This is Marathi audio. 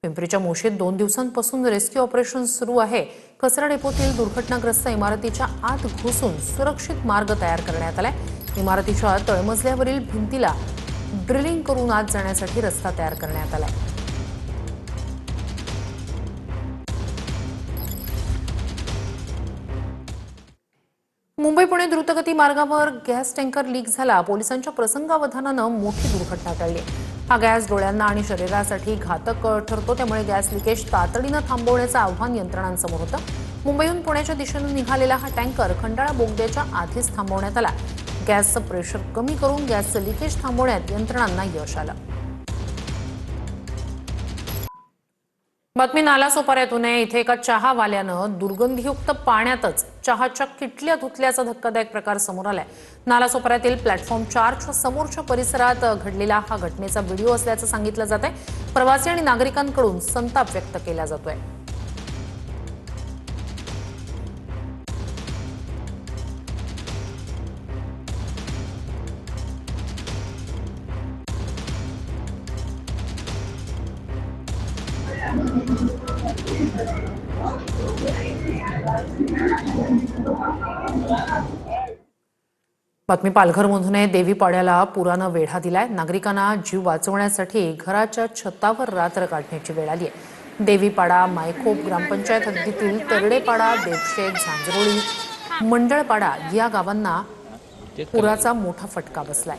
पिंपरीच्या मोशीत 2 दिवसांपासून रेस्क्यू ऑपरेशन सुरू आहे। कचरा डेपोतील दुर्घटनाग्रस्त इमारतीच्या आत घुसून सुरक्षित मार्ग तयार करण्यात आलाय। इमारतीच्या तळमजल्यावरील भिंतीला ड्रिलिंग करून आत जाण्यासाठी रस्ता तयार करण्यात आलाय। मुंबई पुणे द्रुतगती मार्गावर गॅस टँकर लीक झाला। पोलिसांच्या प्रसंगावधानानं मोठी दुर्घटना टळली। हा गॅस डोळ्यांना आणि शरीरासाठी घातक ठरतो, त्यामुळे गॅस लिकेज तातडीनं थांबवण्याचं आव्हान यंत्रणांसमोर होतं। मुंबईहून पुण्याच्या दिशेनं निघालेला हा टँकर खंडाळा बोगद्याच्या आधीच थांबवण्यात आला। गॅसचं प्रेशर कमी करून गॅसचं लिकेज थांबवण्यात यंत्रणांना यश आलं। बातमी नालासोपाऱ्यातून आहे। इथे एका चहावाल्यानं दुर्गंधीयुक्त पाण्यातच चहाच्या किटल्या धुतल्याचा धक्कादायक प्रकार समोर आलाय। नालासोपाऱ्यातील प्लॅटफॉर्म 4च्या समोरच्या परिसरात घडलेला हा घटनेचा व्हिडिओ असल्याचं सांगितलं जात आहे। प्रवासी आणि नागरिकांकडून संताप व्यक्त केला जातोय। बातमी पालघरमधून आहे। देवीपाड्याला पुरानं वेढा दिलाय। नागरिकांना जीव वाचवण्यासाठी घराच्या छतावर रात्र काढण्याची वेळ आली आहे। देवीपाडा, मायखोप ग्रामपंचायत हद्दीतील तरडेपाडा, देवशेत, झांजरोळी, मंडळपाडा या गावांना पुराचा मोठा फटका बसलाय।